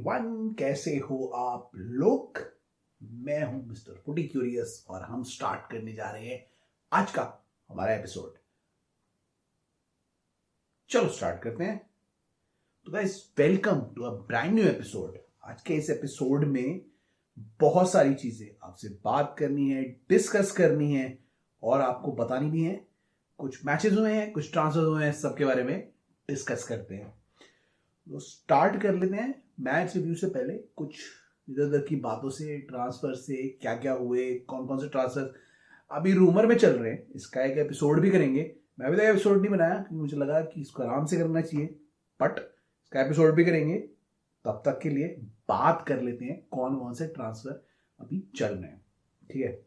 Everyone, कैसे हो आप लोग। मैं हूं मिस्टर फुटी क्यूरियस और हम स्टार्ट करने जा रहे हैं आज का हमारा एपिसोड। चलो स्टार्ट करते हैं। तो guys, welcome to a brand new episode. आज के इस एपिसोड में बहुत सारी चीजें आपसे बात करनी है, डिस्कस करनी है और आपको बतानी भी है। कुछ मैचेस हुए हैं, कुछ ट्रांसफर हुए हैं, सबके बारे में डिस्कस करते हैं। तो स्टार्ट कर लेते हैं मैच रिव्यू से पहले कुछ इधर उधर की बातों से, ट्रांसफर से, क्या क्या हुए, कौन कौन से ट्रांसफर अभी रूमर में चल रहे हैं। इसका एक एपिसोड भी करेंगे। मैं अभी तक एपिसोड नहीं बनाया क्योंकि मुझे लगा कि इसको आराम से करना चाहिए, बट इसका एपिसोड भी करेंगे। तब तक के लिए बात कर लेते हैं कौन कौन से ट्रांसफर अभी चल रहे हैं। ठीक है,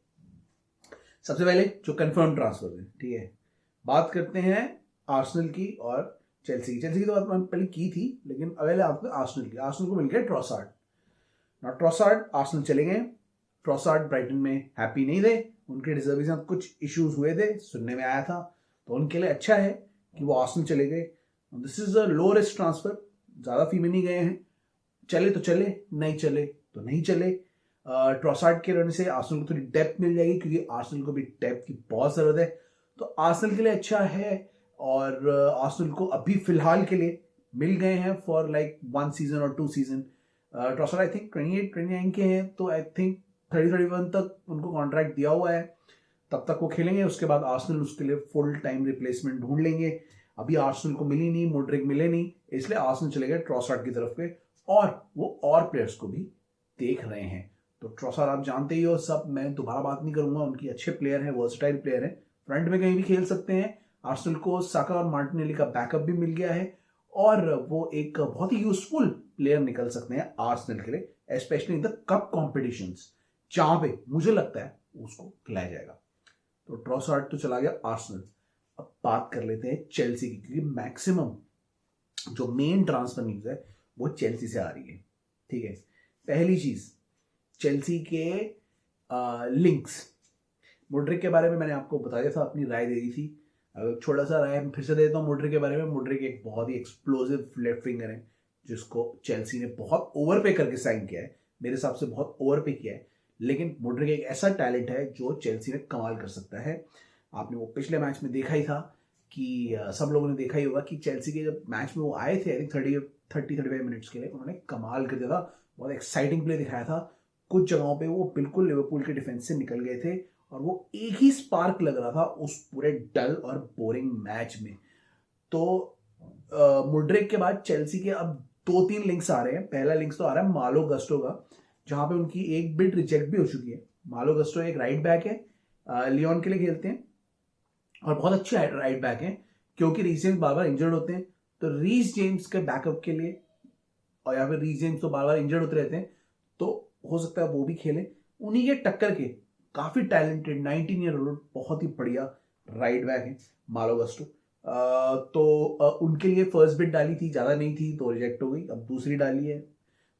सबसे पहले जो कंफर्म ट्रांसफर है, ठीक है, बात करते हैं आर्सेनल की और चेल्सी की तो बात मैंने पहले की थी, लेकिन अवेले आपको आर्सेनल को मिल गया ट्रॉसार्ड। ना ट्रॉसार्ड आर्सेनल चले गए। ट्रॉसार्ड ब्राइटन में हैप्पी नहीं थे, उनके डिजर्व के साथ कुछ इश्यूज हुए थे, सुनने में आया था। तो उनके लिए अच्छा है कि वो आर्सेनल चले गए। This is a low risk transfer, ज़्यादा फी में नहीं गए हैं। चले तो चले, नहीं चले तो नहीं चले। ट्रॉसार्ड के रहने से आर्सेनल को थोड़ी डेप्थ मिल जाएगी क्योंकि आर्सेनल को भी डेप्थ की बहुत ज़रूरत है। तो आर्सेनल के लिए अच्छा है और आर्सेनल को अभी फिलहाल के लिए मिल गए हैं फॉर लाइक 1 सीजन और 2 सीजन। ट्रॉसार्ड आई थिंक 28-29 के हैं, तो आई थिंक 30-31 तक उनको कॉन्ट्रैक्ट दिया हुआ है। तब तक वो खेलेंगे, उसके बाद आर्सेनल उसके लिए फुल टाइम रिप्लेसमेंट ढूंढ लेंगे। अभी आर्सेनल को मिली नहीं, मोड्रिक मिले नहीं, इसलिए आर्सेनल चले गए ट्रॉसार्ड की तरफ पे और वो और प्लेयर्स को भी देख रहे हैं। तो ट्रॉसार्ड आप जानते ही हो सब, मैं दोबारा बात नहीं करूंगा। उनकी अच्छे प्लेयर हैं, वर्सटाइल प्लेयर हैं, फ्रंट में कहीं भी खेल सकते हैं। आर्सेनल को साका और मार्टिनेली का बैकअप भी मिल गया है और वो एक बहुत ही यूजफुल प्लेयर निकल सकते हैं आर्सेनल के लिए, specially in the cup competitions जहां पे मुझे लगता है उसको खिलाया जाएगा। तो ट्रॉसार्ड तो चला गया आर्सेनल। अब बात कर लेते हैं चेल्सी की, क्योंकि मैक्सिमम जो मेन ट्रांसफर न्यूज है वो चेल्सी से आ रही है। ठीक है, पहली चीज चेल्सी के लिंक्स। मोड्रिक के बारे में मैंने आपको बता दिया था, अपनी राय दे दी थी। छोटा सा राय फिर से देता हूँ मोड्रिक के बारे में। मोड्रिक एक बहुत ही एक्सप्लोसिव लेफ्ट विंगर है जिसको चेल्सी ने बहुत ओवर पे करके साइन किया है। मेरे हिसाब से बहुत ओवर पे किया है, लेकिन मोड्रिक एक ऐसा टैलेंट है जो चेल्सी में कमाल कर सकता है। आपने वो पिछले मैच में देखा ही था कि सब लोगों ने देखा ही होगा कि चेल्सी के जब मैच में वो आए थे, आई थिंक 30-35 मिनट्स के लिए, उन्होंने कमाल कर दिया था। बहुत एक्साइटिंग प्ले दिखाया था। कुछ जगहों पे वो बिल्कुल लिवरपूल के डिफेंस से निकल गए थे और वो एक ही स्पार्क लग रहा था उस पूरे डल और बोरिंग मैच में। तो मुड्रिक के बाद चेल्सी के अब 2-3 लिंक्स आ रहे हैं। पहला लिंक्स तो आ रहा है मालो गस्टो का, जहां पे उनकी एक बिड रिजेक्ट भी हो चुकी है। मालो गस्टो एक राइट बैक है, लियोन के लिए खेलते हैं और बहुत अच्छे राइट बैक हैं क्योंकि रीस जेम्स बार बार इंजर्ड होते हैं। तो रीस जेम्स के बैकअप के लिए, और या फिर रीस जेम्स तो बार बार इंजर्ड होते रहते हैं, तो हो सकता है वो भी खेले। उन्हीं के टक्कर के काफी टैलेंटेड 19 ईयर ओल्ड बहुत ही बढ़िया राइट बैक है मालो गस्टो। तो उनके लिए फर्स्ट बिड डाली थी, ज्यादा नहीं थी तो रिजेक्ट हो गई। अब दूसरी डाली है,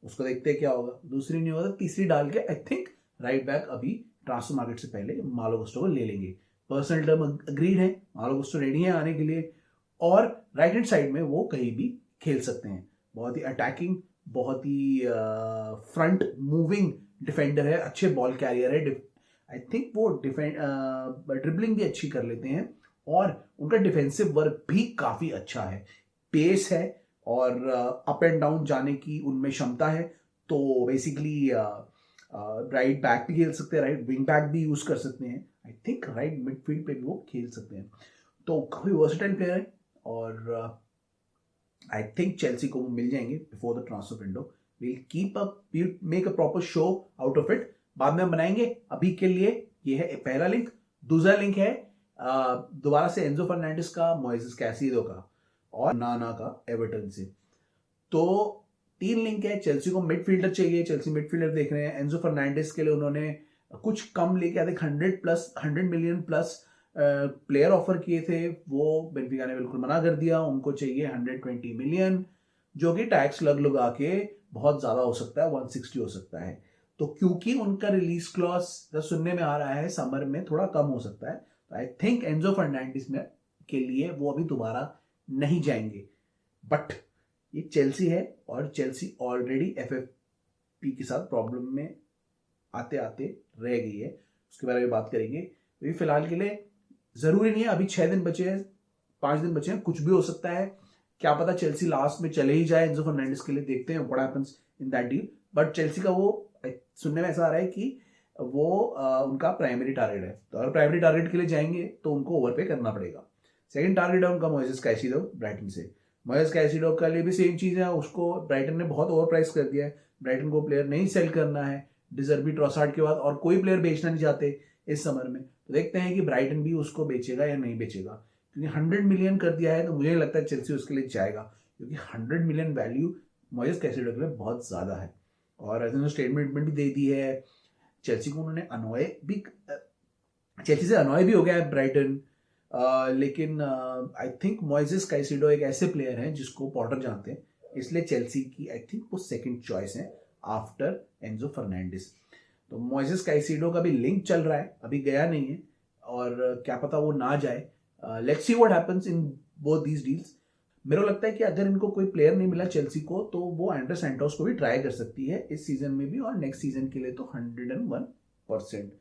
उसको देखते हैं क्या होगा। दूसरी नहीं होगा तो तीसरी डाल के आई थिंक राइट बैक अभी ट्रांसफर मार्केट से पहले मालो गस्टो को ले लेंगे। पर्सनल टर्म अग्रीड है, मालो गस्टो रेडी है आने के लिए और राइट हैंड साइड में वो कहीं भी खेल सकते हैं। बहुत ही अटैकिंग, बहुत ही फ्रंट मूविंग डिफेंडर है, अच्छे बॉल कैरियर है। आई थिंक वो ड्रिबलिंग भी अच्छी कर लेते हैं और उनका डिफेंसिव वर्क भी काफी अच्छा है। पेस है और अप एंड डाउन जाने की उनमें क्षमता है। तो बेसिकली राइट बैक भी खेल सकते हैं, राइट विंग बैक भी यूज कर सकते हैं। आई थिंक राइट मिडफील्ड पे भी वो खेल सकते हैं। तो काफी वर्सेटाइल प्लेयर है और आई थिंक चेल्सी को वो मिल जाएंगे before the transfer window. Will keep up, will make a proper show out of it, बाद में हम बनाएंगे। अभी के लिए ये है पहला लिंक। दूसरा लिंक है दोबारा से एंजो फर्नांडिस का, मोइसेस कैसिडो का और नाना का एवर्टन से। तो 3 लिंक है। चेल्सी को मिडफील्डर चाहिए, चेल्सी मिडफील्डर देख रहे हैं। एंजो फर्नांडिस के लिए उन्होंने कुछ कम लेके आते 100 मिलियन प्लस प्लेयर ऑफर किए थे, वो बेनफिका ने बिल्कुल मना कर दिया। उनको चाहिए 120 मिलियन, जो कि टैक्स लग लगा के बहुत ज्यादा हो सकता है, 160 हो सकता है। तो क्योंकि उनका रिलीज क्लॉज सुनने में आ रहा है समर में थोड़ा कम हो सकता है, तो आई थिंक एंजो फर्नांडिस में के लिए वो अभी दोबारा नहीं जाएंगे। बट ये चेल्सी है और चेल्सी ऑलरेडी एफएफपी के साथ प्रॉब्लम में आते आते रह गई है, उसके बारे में बात करेंगे। तो फिलहाल के लिए जरूरी नहीं है, अभी 6 दिन बचे हैं, 5 दिन बचे हैं, कुछ भी हो सकता है, क्या पता चेल्सी लास्ट में चले ही जाए एंजो फर्नांडिस के लिए, देखते हैं what happens in that deal. But Chelsea का वो सुनने में ऐसा आ रहा है कि वो उनका प्राइमरी टारगेट है, तो अगर प्राइमरी टारगेट के लिए जाएंगे तो उनको ओवर पे करना पड़ेगा। सेकंड टारगेट है उनका मोइसेस कैसिडो ब्राइटन से। मोइसेस कैसिडो के लिए भी सेम चीज है, उसको ब्राइटन ने बहुत ओवर प्राइस कर दिया है, ब्राइटन को प्लेयर नहीं सेल करना है, डिजर्बी ट्रॉसार्ड के बाद और कोई प्लेयर बेचना नहीं चाहते इस समर में। तो देखते हैं कि ब्राइटन भी उसको बेचेगा या नहीं बेचेगा, क्योंकि 100 मिलियन कर दिया है तो मुझे लगता है चेल्सी उसके लिए जाएगा, क्योंकि 100 मिलियन वैल्यू मोइसेस कैसिडो के लिए बहुत ज्यादा है। और ऐसे स्टेटमेंट भी दे दी है चेल्सी को, उन्होंने अनॉय भी, चेल्सी से अनॉय भी हो गया है ब्राइटन। लेकिन आई थिंक मोइसेस कैसिडो एक ऐसे प्लेयर हैं जिसको पॉटर जानते हैं, इसलिए चेल्सी की आई थिंक वो सेकंड चॉइस है आफ्टर एंजो फर्नांडिस। तो मोइसेस कैसिडो का भी लिंक चल रहा है, अभी गया नहीं है और क्या पता वो ना जाए। Let's see what happens in both these deals. मेरे को लगता है कि अगर इनको कोई प्लेयर नहीं मिला चेल्सी को, तो वो एंड्रे सैंटोस को भी ट्राई कर सकती है इस सीजन में भी, और नेक्स्ट सीजन के लिए तो 101%।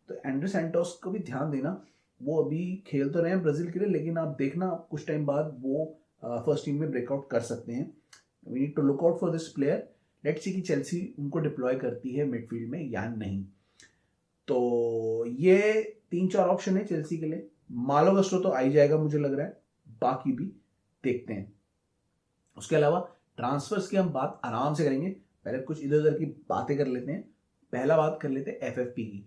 तो एंड्रे सैंटोस को भी ध्यान देना, वो अभी खेल तो रहे हैं ब्राजील के लिए, लेकिन आप देखना कुछ टाइम बाद वो फर्स्ट टीम में ब्रेकआउट कर सकते हैं। We need to look out for this player. Let's see कि चेल्सी उनको डिप्लॉय करती है मिडफील्ड में या नहीं। तो ये 3-4 ऑप्शन है चेल्सी के लिए। मालो गस्टो तो आ ही जाएगा मुझे लग रहा है, बाकी भी देखते हैं। उसके अलावा ट्रांसफर्स की हम बात आराम से करेंगे, पहले कुछ इधर उधर की बातें कर लेते हैं। पहला बात कर लेते हैं एफएफपी की।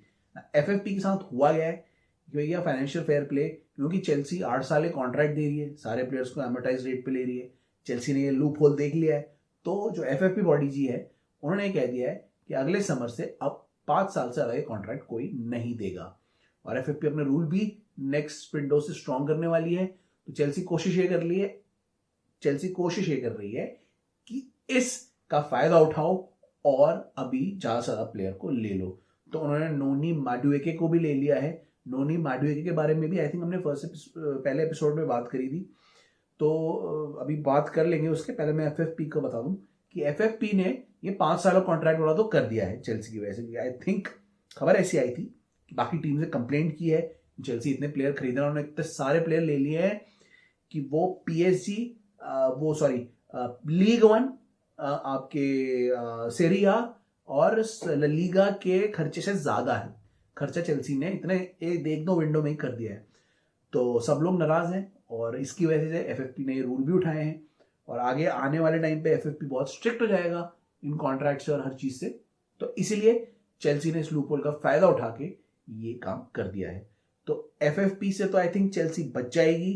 एफएफपी के साथ हुआ गया है कि भैया फाइनेंशियल फेयर प्ले, क्योंकि चेल्सी 8 साल कॉन्ट्रैक्ट दे रही है, सारे प्लेयर्स को एमोटाइज रेट पे ले रही है, चेल्सी ने ये लूप होल देख लिया है। तो जो एफएफपी बॉडी जी है उन्होंने कह दिया है कि अगले समर से अब 5 साल से ज्यादा कॉन्ट्रैक्ट कोई नहीं देगा, और एफएफपी अपने रूल भी नेक्स्ट विंडो से स्ट्रॉन्ग करने वाली है। तो चेल्सी कोशिश ये कर रही है कि इसका फायदा उठाओ और अभी ज्यादा से ज्यादा प्लेयर को ले लो। तो उन्होंने नोनी माडुएके को भी ले लिया है। नोनी माडुएके के बारे में भी आई थिंक हमने पहले एपिसोड में बात करी थी, तो अभी बात कर लेंगे। उसके पहले मैं एफएफपी को बता दूं कि एफएफपी ने ये 5 साल का कॉन्ट्रैक्ट वाला तो कर दिया है चेल्सी की वजह से। आई थिंक खबर ऐसी आई थी कि बाकी टीम से कंप्लेंट की है, चेल्सी इतने प्लेयर खरीद रहा है, उन्होंने इतने सारे प्लेयर ले लिए हैं कि वो पीएसजी लीग 1 आपके सेरिया और लीगा के खर्चे से ज्यादा है। खर्चा चेल्सी ने इतने 1-2 विंडो में ही कर दिया है। तो सब लोग नाराज हैं और इसकी वजह से एफएफपी ने ये रूल भी उठाए हैं, और आगे आने वाले टाइम पे एफएफपी बहुत स्ट्रिक्ट हो जाएगा इन कॉन्ट्रैक्ट से और हर चीज से। तो इसीलिए चेल्सी ने इस लूपहोल का फायदा उठा के ये काम कर दिया है। तो एफएफपी से तो आई थिंक चेल्सी बच जाएगी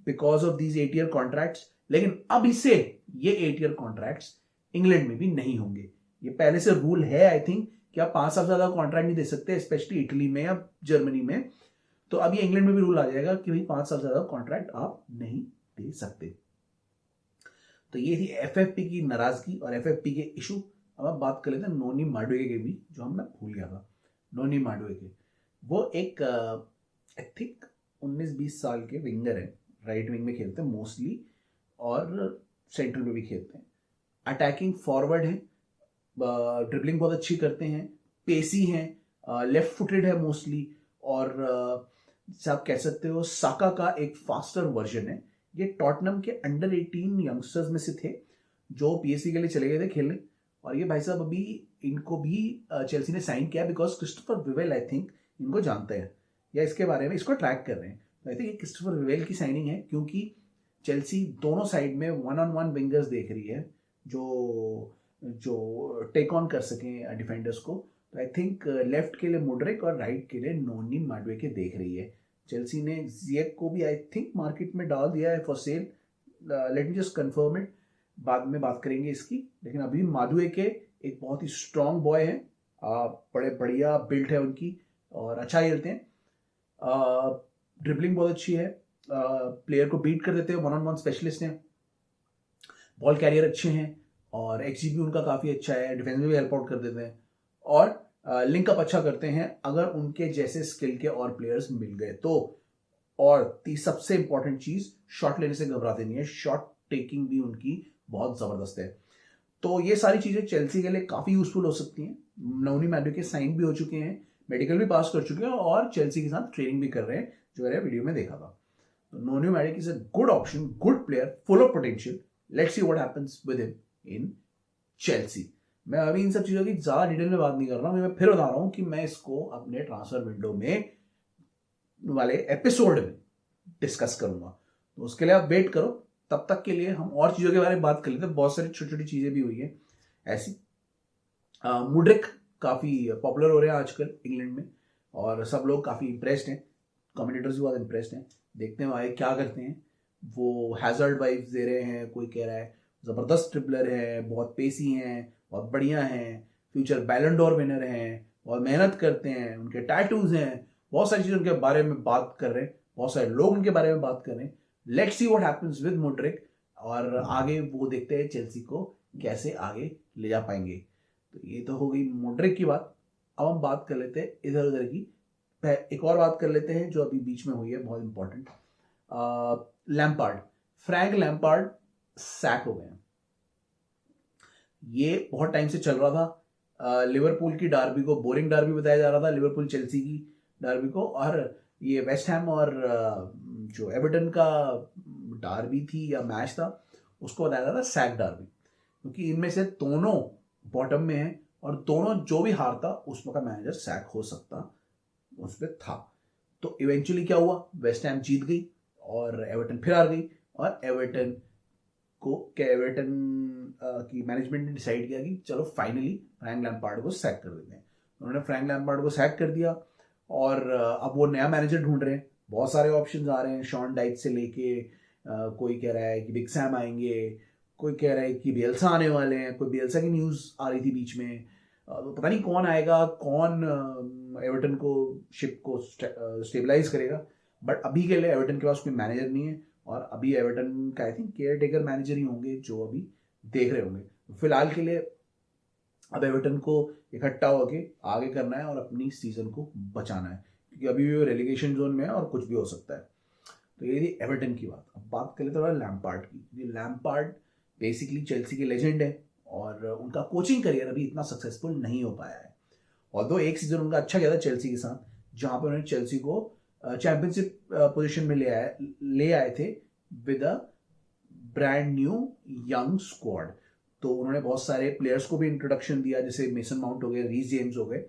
because of these 8 year contracts, लेकिन अब इससे ये 8 ईयर कॉन्ट्रैक्ट्स इंग्लैंड में भी नहीं होंगे। ये पहले से रूल है आई थिंक कि आप 5 साल से ज्यादा कॉन्ट्रैक्ट नहीं दे सकते, स्पेशली इटली में या जर्मनी में। तो अब ये इंग्लैंड में भी रूल आ जाएगा कि भाई 5 साल से ज्यादा कॉन्ट्रैक्ट आप नहीं दे सकते। तो ये थी एफएफपी की नाराजगी और एफएफपी के इशू। अब आप बात कर लेते हैं नोनी माडुएके के भी, जो मैं भूल गया था। नोनी माडुएके वो एक आई थिंक 19-20 साल के विंगर है, राइट विंग में खेलते हैं मोस्टली और सेंट्रल में भी खेलते हैं। अटैकिंग फॉरवर्ड है, ड्रिबलिंग बहुत अच्छी करते हैं, पेसी हैं, लेफ्ट फुटेड है मोस्टली, और आप कह सकते हो साका का एक फास्टर वर्जन है। ये टॉटनम के अंडर 18 यंगस्टर्स में से थे जो पीएसवी के लिए चले गए थे खेलने, और ये भाई साहब अभी इनको भी चेल्सी ने साइन किया because Christopher Vivel I think इनको जानते हैं या इसके बारे में इसको ट्रैक कर रहे हैं। तो आई थिंक ये क्रिस्टोफर विवेल की साइनिंग है, क्योंकि चेल्सी दोनों साइड में 1-on-1 विंगर्स देख रही है जो टेक ऑन कर सकें डिफेंडर्स को। तो आई थिंक लेफ्ट के लिए मुड्रिक और राइट के लिए नोनी माडुएके देख रही है। चेल्सी ने जिएक को भी आई थिंक मार्केट में डाल दिया है for sale, let me just confirm it, बाद में बात करेंगे इसकी। लेकिन अभी माडुएके एक बहुत ही स्ट्रांग बॉय है, बड़े बढ़िया बिल्ड है उनकी और अच्छा खेलते हैं, ड्रिबलिंग बहुत अच्छी है, प्लेयर को बीट कर देते हैं, 1-on-1 स्पेशलिस्ट हैं, बॉल कैरियर अच्छे हैं और एक्सजी भी उनका काफी अच्छा है, डिफेंस में भी हेल्प आउट कर देते हैं और लिंकअप अच्छा करते हैं अगर उनके जैसे स्किल के और प्लेयर्स मिल गए तो। और सबसे इंपॉर्टेंट चीज, शॉट लेने से घबराते नहीं है, शॉट टेकिंग भी उनकी बहुत ज़बरदस्त है। तो ये सारी चीज़ें चेल्सी के लिए काफ़ी यूजफुल हो सकती हैं। नोनी मैडुके साइन भी हो चुके हैं, मेडिकल भी पास कर चुके हैं और चेल्सी के साथ ट्रेनिंग भी कर रहे हैं, जो मैंने वीडियो में देखा था। तो Noni Madueke is a good option, good player, full of potential. Let's see what happens with him in Chelsea. मैं अभी इन सब चीज़ों की ज़्यादा डिटेल में बात नहीं कर रहा हूँ, मैं फिर बता रहा हूँ कि मैं इसको अपने ट्रांसफर विंडो में वाले एपिसोड में डिस्कस करूंगा। तो उसके लिए आप वेट करो, तब तक के लिए हम और चीज़ों के बारे में बात कर लेते हैं। बहुत सारी छोटी छोटी चीज़ें भी हुई है ऐसी। मुड्रिक काफ़ी पॉपुलर हो रहे हैं आजकल इंग्लैंड में और सब लोग काफ़ी इंप्रेस्ड हैं, कमेंटेटर्स भी बहुत इंप्रेस्ड हैं। देखते हैं आगे क्या करते हैं। वो हैजर्ड वाइब्स दे रहे हैं, कोई कह रहा है ज़बरदस्त ट्रिपलर है, बहुत पेसी हैं, बहुत बढ़िया हैं, फ्यूचर बैलन डोर विनर हैं, बहुत मेहनत करते हैं, उनके टैटूज हैं, बहुत सारी चीज़ उनके बारे में बात कर रहे हैं, बहुत सारे लोग उनके बारे में बात कर रहे हैं। Let's see what happens with Mudryk और आगे वो देखते हैं चेल्सी को कैसे आगे ले जा पाएंगे। तो ये तो हो गई मुड्रिक की बात। अब हम बात कर लेते हैं इधर उधर की। एक और बात कर लेते हैं जो अभी बीच में हुई है, बहुत important. Lampard, Frank Lampard sack हो गए हैं। ये बहुत टाइम से चल रहा था। लिवरपूल की डार्बी को बोरिंग डार्बी बताया जा रहा था, लिवरपूल चेल्सी की डार्बी को, और ये वेस्ट हैम और जो एवर्टन का डार्बी थी या मैच था उसको बताया जा रहा था सैक डार्बी, क्योंकि इनमें से दोनों बॉटम में है और दोनों जो भी हारता उसमें का मैनेजर सैक हो सकता उस पर था। तो इवेंचुअली क्या हुआ, वेस्ट हैम जीत गई और एवर्टन फिर हार गई, और एवर्टन की मैनेजमेंट ने डिसाइड किया कि चलो फाइनली फ्रैंक लैम्पार्ड को सैक कर देते हैं। उन्होंने फ्रैंक लैम्पार्ड को सैक कर दिया और अब वो नया मैनेजर ढूंढ रहे हैं। बहुत सारे ऑप्शंस आ रहे हैं, शॉन डाइच से लेके कोई कह रहा है कि बिग सैम आएंगे, कोई कह रहा है कि बियल्सा आने वाले हैं, कोई बियल्सा की न्यूज़ आ रही थी बीच में। तो पता नहीं कौन आएगा, कौन एवर्टन को शिप को स्टेबलाइज करेगा। बट अभी के लिए एवर्टन के पास कोई मैनेजर नहीं है और अभी एवर्टन का I think caretaker manager ही होंगे जो अभी देख रहे होंगे। फिलहाल के लिए अब एवर्टन को इकट्ठा होके आगे करना है और अपनी सीजन को बचाना है, क्योंकि अभी भी वो रेलिगेशन जोन में है और कुछ भी हो सकता है। तो ये थी एवर्टन की बात। अब बात कर लेते हैं लैम्पार्ड की। लैम्पार्ड बेसिकली चेल्सी के लेजेंड है और उनका कोचिंग करियर अभी इतना सक्सेसफुल नहीं हो पाया है। और दो एक सीजन उनका अच्छा गया था चेल्सी के साथ, जहां पर उन्होंने चेल्सी को चैंपियनशिप पोजीशन में ले आए थे with a brand new young squad. तो उन्होंने बहुत सारे प्लेयर्स को भी इंट्रोडक्शन दिया, जैसे मेसन माउंट हो गए, रीस जेम्स हो गए,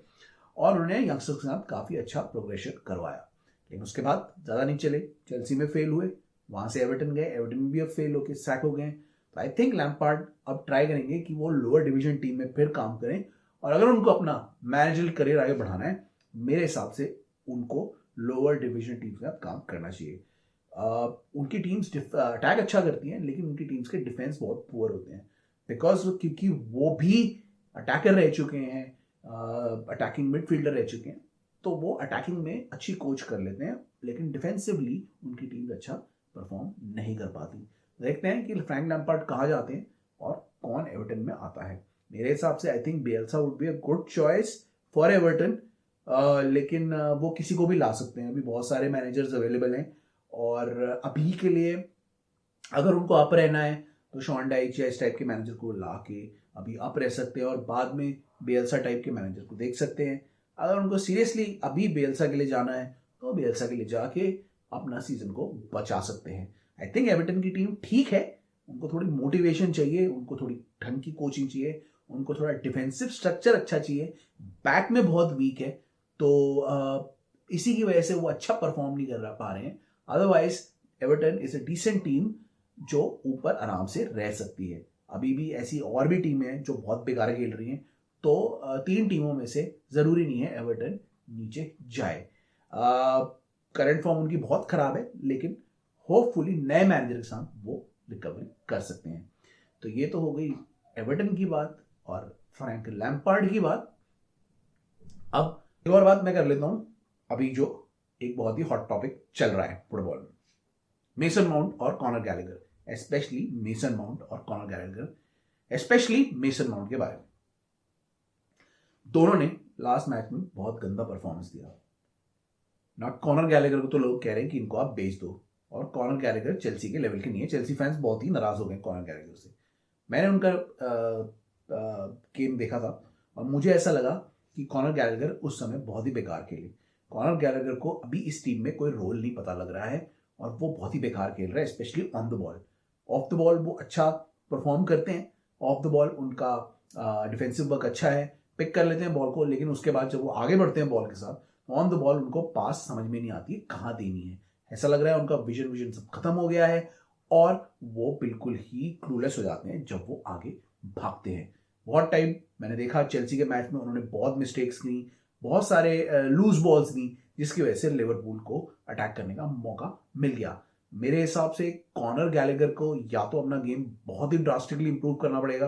और उन्होंने यंगस्टर्स के साथ काफ़ी अच्छा प्रोग्रेशन करवाया। लेकिन उसके बाद ज़्यादा नहीं चले, चेल्सी में फेल हुए, वहाँ से एवर्टन गए, एवर्टन में भी अब फेल होकर सैक हो गए। तो आई थिंक लैम्पार्ड अब ट्राई करेंगे कि वो लोअर डिवीजन टीम में फिर काम करें, और अगर उनको अपना मैनेजर करियर आगे बढ़ाना है, मेरे हिसाब से उनको लोअर डिवीजन टीम के साथ काम करना चाहिए। उनकी टीम्स अटैक अच्छा करती हैं, लेकिन उनकी टीम्स के डिफेंस बहुत पुअर होते हैं, बिकॉज क्योंकि वो भी अटैकर रह चुके हैं, अटैकिंग मिडफील्डर रह चुके हैं, तो वो अटैकिंग में अच्छी कोच कर लेते हैं, लेकिन डिफेंसिवली उनकी टीम अच्छा परफॉर्म नहीं कर पाती। देखते हैं कि फ्रैंक लैम्पार्ड कहाँ जाते हैं और कौन एवर्टन में आता है। मेरे हिसाब से I think Bielsa would be a good choice for Everton, लेकिन वो किसी को भी ला सकते हैं, अभी बहुत सारे मैनेजर्स अवेलेबल हैं, और अभी के लिए अगर उनको अप रहना है तो शॉन डाइच या इस टाइप के मैनेजर को ला के अभी अप रह सकते हैं और बाद में बियल्सा टाइप के मैनेजर को देख सकते हैं। अगर उनको सीरियसली अभी बियल्सा के लिए जाना है तो बियल्सा के लिए जाके अपना सीजन को बचा सकते हैं। आई थिंक एवर्टन की टीम ठीक है, उनको थोड़ी मोटिवेशन चाहिए, उनको थोड़ी ढंग की कोचिंग चाहिए, उनको थोड़ा डिफेंसिव स्ट्रक्चर अच्छा चाहिए, बैक में बहुत वीक है, तो इसी की वजह से वो अच्छा परफॉर्म नहीं कर पा रहे हैं। Otherwise Everton is a decent team जो ऊपर आराम से रह सकती है। अभी भी ऐसी और भी टीमें हैं जो बहुत बेकार खेल रही हैं, तो तीन टीमों में से जरूरी नहीं है एवर्टन नीचे जाए। करंट फॉर्म उनकी बहुत खराब है, लेकिन होपफुली नए मैनेजर के साथ वो रिकवरी कर सकते हैं। तो ये तो हो गई एवर्टन की बात और फ्रैंक लैम्पार्ड की बात। अब एक और बात मैं कर लेता हूं, अभी जो एक बहुत ही हॉट टॉपिक चल रहा है फुटबॉल में, मेसन माउंट और Conor Gallagher, specially Mason Mount और Conor Gallagher, specially Mason Mount के बारे में। दोनों ने लास्ट मैच में बहुत गंदा परफॉर्मेंस दिया। नॉट कॉनर गैलेगर को तो लोग कह रहे हैं कि इनको आप बेच दो, और कॉनर गैलेगर चेल्सी के लेवल के नहीं है, चेल्सी फैंस बहुत ही नाराज हो गए कॉनर गैलेगर से। मैंने उनका गेम देखा था और मुझे ऐसा लगा कि कॉनर गैलेगर उस समय बहुत ही बेकार खेले। कॉनर गैलेगर को अभी इस टीम में कोई रोल नहीं पता लग रहा है और वो बहुत ही बेकार खेल रहा है, specially on the ball. Of the ball वो अच्छा परफॉर्म करते हैं, ऑफ द बॉल उनका डिफेंसिव वर्क अच्छा है, पिक कर लेते हैं बॉल को, लेकिन उसके बाद जब वो आगे बढ़ते हैं बॉल के साथ ऑन द बॉल उनको पास समझ में नहीं आती है कहाँ देनी है। ऐसा लग रहा है उनका विजन सब खत्म हो गया है और वो बिल्कुल ही क्लूलेस हो जाते हैं जब वो आगे भागते हैं। बहुत टाइम मैंने देखा चेल्सी के मैच में उन्होंने बहुत मिस्टेक्स की, बहुत सारे लूज बॉल्स दी, जिसकी वजह से लिवरपूल को अटैक करने का मौका मिल गया। मेरे हिसाब से कॉनर गैलेगर को या तो अपना गेम बहुत ही ड्रास्टिकली इंप्रूव करना पड़ेगा,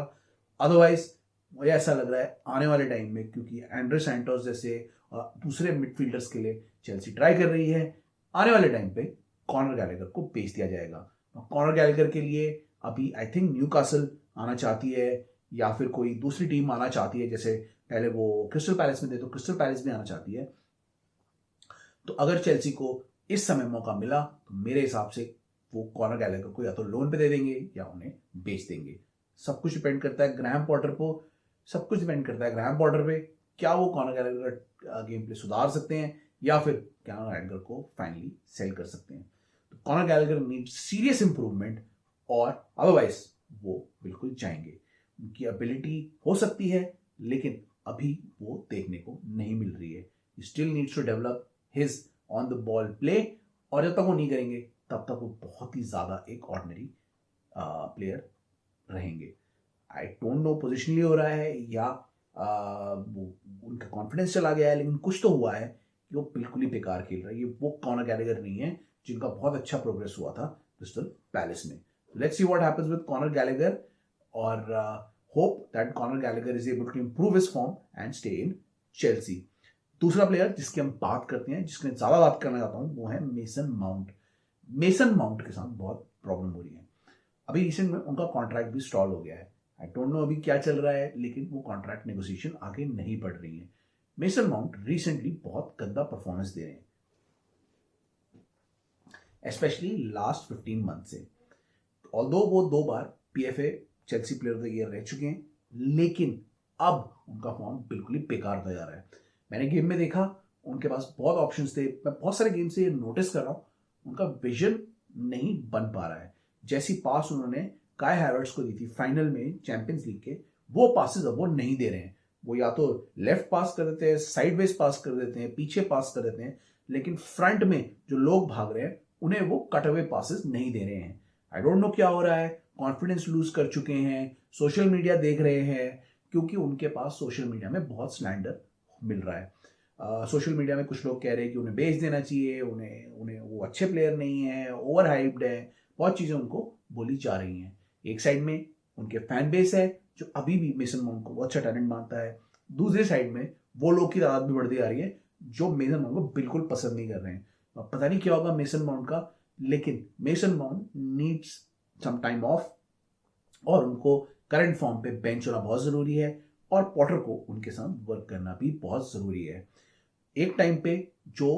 अदरवाइज मुझे ऐसा लग रहा है आने वाले टाइम में, क्योंकि एंड्रे सैंटोस जैसे दूसरे मिडफील्डर्स के लिए चेल्सी ट्राई कर रही है, आने वाले टाइम पे कॉनर गैलेगर को बेच दिया जाएगा। कॉनर गैलेगर के लिए अभी आई थिंक न्यूकासल आना चाहती है या फिर कोई दूसरी टीम आना चाहती है, जैसे पहले वो क्रिस्टल पैलेस में थे तो क्रिस्टल पैलेस भी आना चाहती है। तो अगर चेल्सी को इस समय मौका मिला तो मेरे हिसाब से वो कॉनर गैलेगर को या तो लोन पे दे देंगे या उन्हें बेच देंगे। सब कुछ डिपेंड करता है ग्राहम पॉटर को, सब कुछ डिपेंड करता है ग्राहम पॉटर पे, क्या वो कॉनर गैलेगर का गेम प्ले सुधार सकते हैं या फिर कॉनर गैलेगर को फाइनली सेल कर सकते हैं। तो Conor Gallagher need serious improvement और अदरवाइज वो बिल्कुल जाएंगे। उनकी एबिलिटी हो सकती है लेकिन अभी वो देखने को नहीं मिल रही है। Still needs to develop his on the ball play, और जब तक वो नहीं करेंगे तब तक वो बहुत ही ज्यादा एक ऑर्डिनरी प्लेयर रहेंगे। आई डोंट नो पोजिशनली हो रहा है या वो उनका कॉन्फिडेंस चला गया है, लेकिन कुछ तो हुआ है कि वो बिल्कुल ही बेकार खेल रहा है। ये वो कॉनर गैलेगर नहीं है जिनका बहुत अच्छा प्रोग्रेस हुआ था क्रिस्टल पैलेस में। Let's see what happens with Conor Gallagher और hope that Conor Gallagher is able to improve his form and stay in Chelsea. दूसरा प्लेयर जिसकी हम बात करते हैं, जिसकी ज्यादा बात करना चाहता हूं, वो है मेसन माउंट। मेसन माउंट के साथ बहुत प्रॉब्लम हो रही है। अभी रिसेंट में उनका कॉन्ट्रैक्ट भी स्टॉल हो गया है। आई डोंट नो अभी क्या चल रहा है, लेकिन वो कॉन्ट्रैक्ट नेगोशिएशन आगे नहीं बढ़ रही है। मेसन माउंट रिसेंटली बहुत गंदा परफॉर्मेंस दे रहे हैं, स्पेशली लास्ट 15 मंथ से। ऑल्दो वो 2 बार PFA Chelsea player of the year रह चुके हैं, लेकिन अब उनका फॉर्म बिल्कुल ही बेकार होता जा रहा है। मैंने गेम में देखा उनके पास बहुत ऑप्शंस थे, मैं बहुत सारे गेम से ये नोटिस कर रहा हूँ उनका विजन नहीं बन पा रहा है। जैसी पास उन्होंने काय हैवर्ट्स को दी थी फाइनल में चैंपियंस लीग के, वो पासेस अब वो नहीं दे रहे हैं। वो या तो लेफ्ट पास कर देते हैं, साइडवेज पास कर देते हैं, पीछे पास कर देते हैं, लेकिन फ्रंट में जो लोग भाग रहे हैं उन्हें वो कट अवे पासेस नहीं दे रहे हैं। आई डोंट नो क्या हो रहा है, कॉन्फिडेंस लूज कर चुके हैं, सोशल मीडिया देख रहे हैं, क्योंकि उनके पास सोशल मीडिया में बहुत स्लैंडर मिल रहा है। सोशल मीडिया में कुछ लोग कह रहे हैं कि उन्हें बेच देना चाहिए, उन्हें उन्हें वो अच्छे प्लेयर नहीं है, ओवर हाइप्ड है, बहुत चीजें उनको बोली जा रही हैं। एक साइड में उनके फैन बेस है जो अभी भी मेसन माउंट को बहुत अच्छा टैलेंट मानता है, दूसरी साइड में वो लोग की तादाद भी बढ़ती जा रही है जो मेसन माउंट को बिल्कुल पसंद नहीं कर रहे हैं। पता नहीं क्या होगा मेसन माउंट का, लेकिन Mason Mount needs some time off और उनको करंट फॉर्म पे बेंच होना बहुत जरूरी है और पॉटर को उनके साथ वर्क करना भी बहुत जरूरी है। एक टाइम पे जो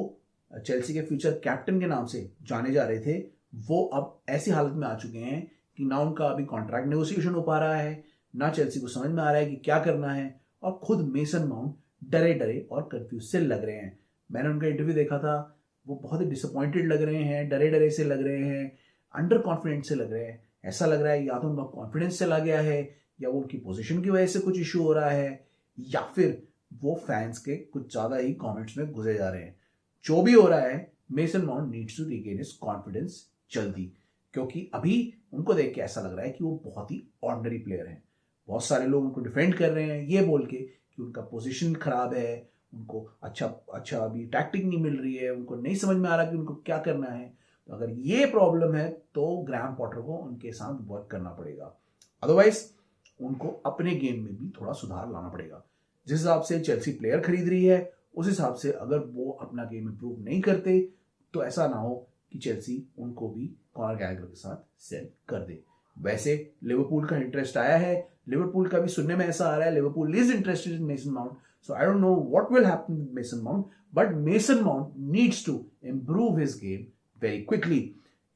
चेल्सी के फ्यूचर कैप्टन के नाम से जाने जा रहे थे, वो अब ऐसी हालत में आ चुके हैं कि ना उनका अभी कॉन्ट्रैक्ट नेगोशिएशन हो पा रहा है, ना चेल्सी को समझ में आ रहा है कि क्या करना है, और खुद मेसन माउंट डरे डरे और कंफ्यूज से लग रहे हैं। मैंने उनका इंटरव्यू देखा था, वो बहुत ही डिसअपॉइंटेड लग रहे हैं, डरे डरे से लग रहे हैं, अंडर कॉन्फिडेंट से लग रहे हैं। ऐसा लग रहा है या तो उनका कॉन्फिडेंस चला गया है, या वो उनकी पोजीशन की वजह से कुछ इशू हो रहा है, या फिर वो फैंस के कुछ ज्यादा ही कमेंट्स में घुसे जा रहे हैं। जो भी हो रहा है, Mason Mount needs to regain his confidence जल्दी, क्योंकि अभी उनको देख के ऐसा लग रहा है कि वो बहुत ही ऑर्डिनरी प्लेयर हैं। बहुत सारे लोग उनको डिफेंड कर रहे हैं ये बोल के कि उनका पोजीशन खराब है, उनको अच्छा अभी टैक्टिक नहीं मिल रही है, उनको नहीं समझ में आ रहा कि उनको क्या करना है। तो अगर ये प्रॉब्लम है तो ग्राहम पॉटर को उनके साथ वर्क करना पड़ेगा, अदरवाइज उनको अपने गेम में भी थोड़ा सुधार लाना पड़ेगा। जिस हिसाब से चेल्सी प्लेयर खरीद रही है उस हिसाब से अगर वो अपना गेम इंप्रूव नहीं करते तो ऐसा ना हो कि चेल्सी उनको भी कॉनर गैलेगर के साथ सेल कर दे। वैसे लिवरपूल का इंटरेस्ट आया है, लिवरपूल का भी सुनने में ऐसा आ रहा है Liverpool is interested in Mason Mount, so I don't know what will happen with Mason Mount, but Mason Mount needs to improve his game very quickly,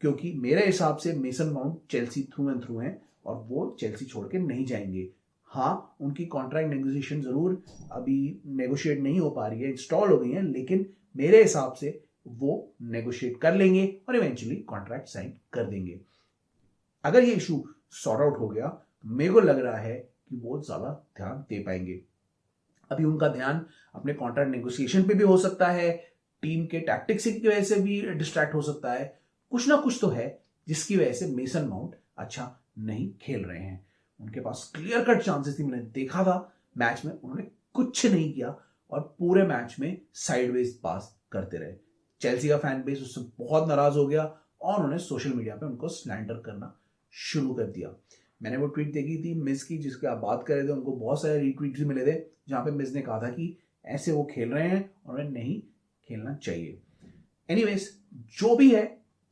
क्योंकि मेरे हिसाब से Mason Mount Chelsea through and through है, और वो Chelsea छोड़ के नहीं जाएंगे। हाँ, उनकी कॉन्ट्रैक्ट नेगोशिएशन जरूर अभी नेगोशिएट नहीं हो पा रही है, इंस्टॉल हो गई है, लेकिन मेरे हिसाब से वो नेगोशिएट कर लेंगे और इवेंचुअली कॉन्ट्रैक्ट साइन कर देंगे। अगर ये इशू सॉर्ट आउट हो गया तो मेरे को लग रहा है कि वो ज्यादा ध्यान दे पाएंगे। अभी उनका ध्यान अपने कॉन्ट्रैक्ट नेगोशिएशन पे भी हो सकता है, टीम के टैक्टिक्स की वजह से भी डिस्ट्रैक्ट हो सकता है। कुछ ना कुछ तो है जिसकी वजह से मेसन माउंट अच्छा नहीं खेल रहे हैं। उनके पास क्लियर कट चांसेस थी, मैंने देखा था मैच में, उन्होंने कुछ नहीं किया और पूरे मैच में साइडवेज पास करते रहे। चेल्सी का फैन बेस उससे बहुत नाराज हो गया और उन्होंने सोशल मीडिया पे उनको स्लैंडर करना शुरू कर दिया। मैंने वो ट्वीट देखी थी मिस की जिसकी आप बात कर रहे थे, उनको बहुत सारे रीट्वीट भी मिले थे जहां पे मिस ने कहा था कि ऐसे वो खेल रहे हैं और उन्हें नहीं खेलना चाहिए। एनीवेज, जो भी है,